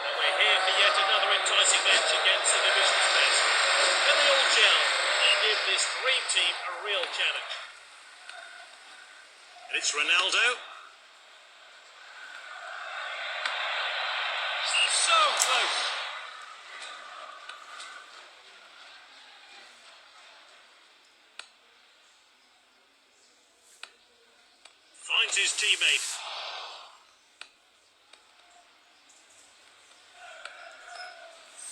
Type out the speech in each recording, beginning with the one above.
And we're here for yet another enticing match against the division's best. Can they all gel and give this dream team a real challenge? And it's Ronaldo. So close. Finds his teammate.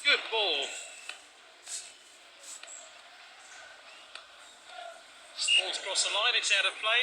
Good ball. Ball's across the line, it's out of play.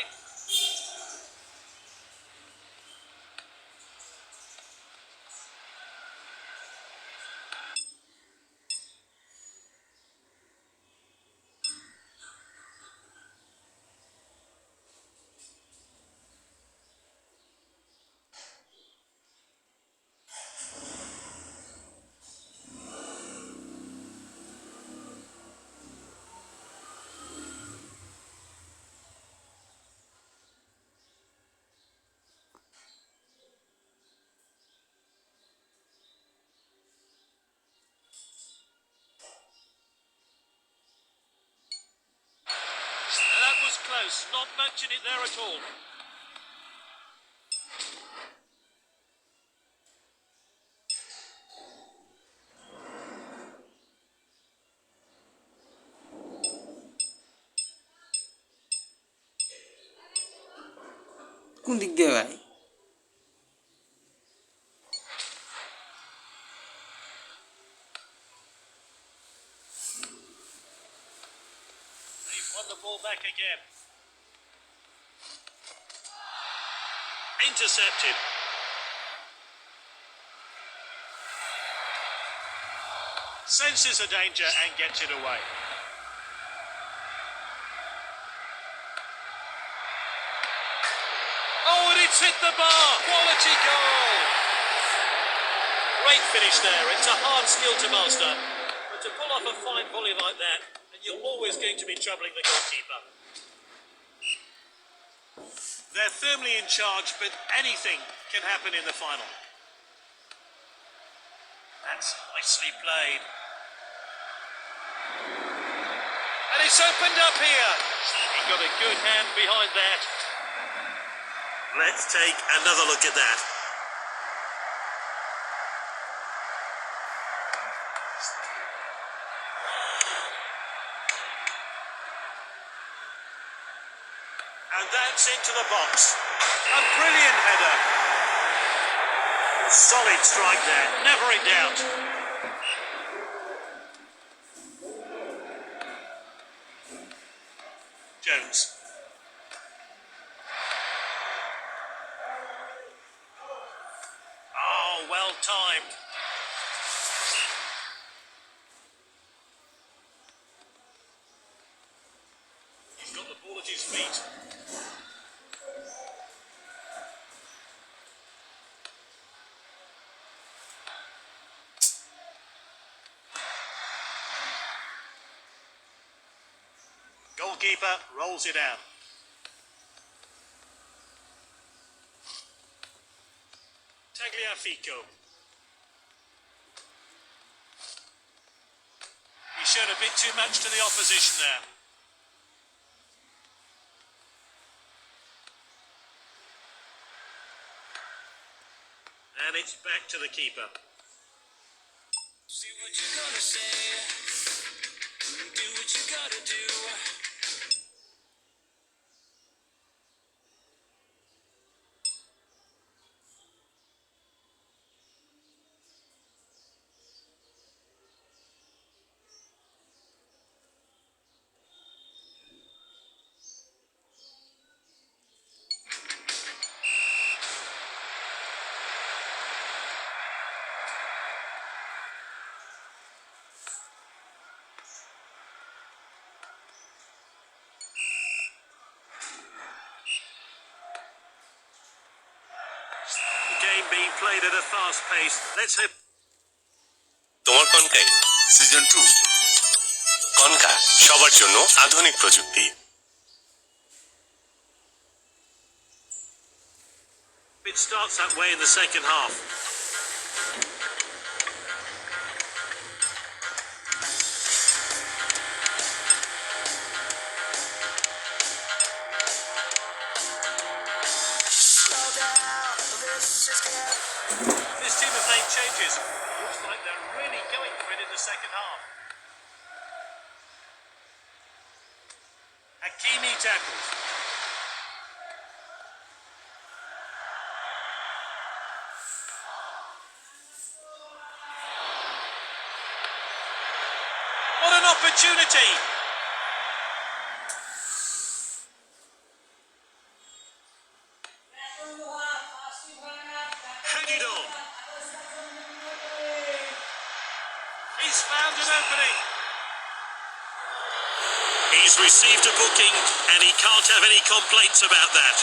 That was close, not much in it there at all. কোন দিক দিয়ে ভাই? They've won the ball back again. Intercepted. Senses the danger and gets it away. Oh, and it's hit the bar. Quality goal. Great finish there. It's a hard skill to master. But to pull off a fine volley like that, and you're always going to be troubling the goalkeeper. They're firmly in charge, but anything can happen in the final. That's nicely played. And it's opened up here. He got a good hand behind that. Let's take another look at that. And that's into the box. A brilliant header. Solid strike there, never in doubt. Jones. Oh, well timed. He's got the ball at his feet. Goalkeeper rolls it out. Tagliafico. He showed a bit too much to the opposition there. And it's back to the keeper. See what you're gonna say. Do what you gotta do. Game being played at a fast pace. Let's hope. তোমার কনকাই season 2 concha সবার জন্য আধুনিক প্রযুক্তি It starts that way in the second half. This team have made changes. Looks like they're really going for it in the second half. Hakimi tackles. What an opportunity! Hang it on. He's found an opening. He's received a booking and he can't have any complaints about that.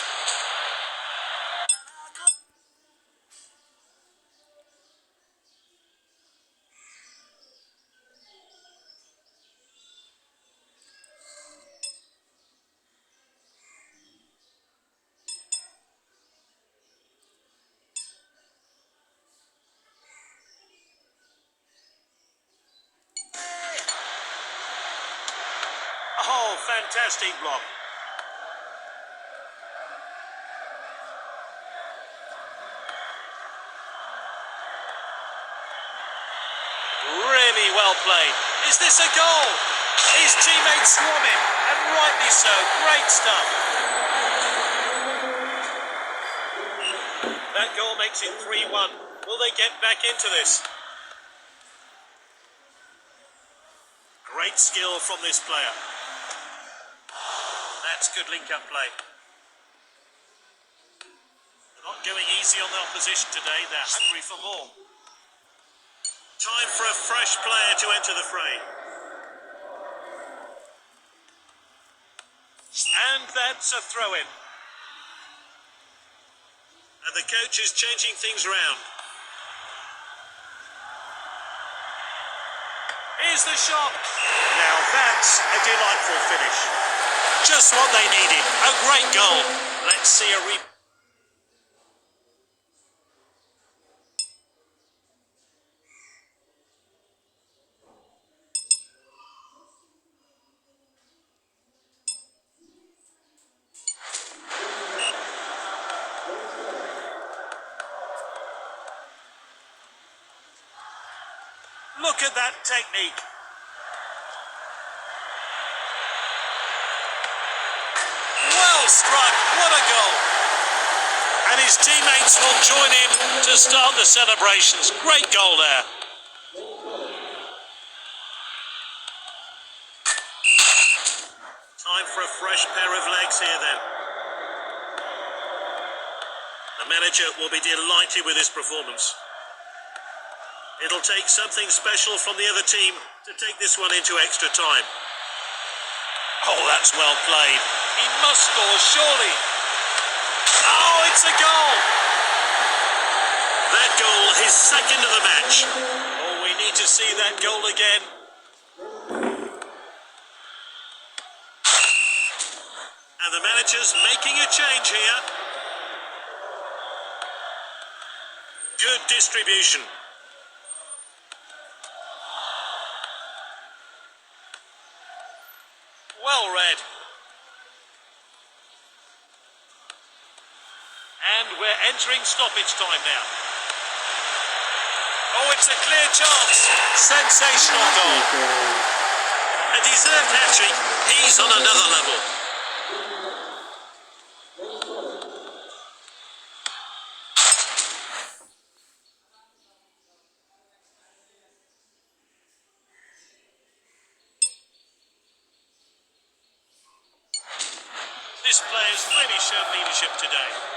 Oh, fantastic block. Really well played. Is this a goal? His teammates swarm him, and rightly so. Great stuff. That goal makes it 3-1. Will they get back into this? Great skill from this player. That's good link-up play. They're not going easy on the opposition today. They're hungry for more. Time for a fresh player to enter the fray. And that's a throw-in. And the coach is changing things around. Here's the shot. Now that's a delightful finish. Just what they needed. A great goal. Let's see a replay. Look at that technique. Well struck. What a goal. And his teammates will join him to start the celebrations. Great goal there. Time for a fresh pair of legs here then. The manager will be delighted with this performance. It'll take something special from the other team to take this one into extra time. Oh, that's well played. He must score, surely. Oh, it's a goal. That goal, his second of the match. Oh, we need to see that goal again. And the manager's making a change here. Good distribution. Well read. And we're entering stoppage time now. Oh, it's a clear chance. Sensational goal. A deserved hat-trick. He's on another level. This player's really shown leadership today.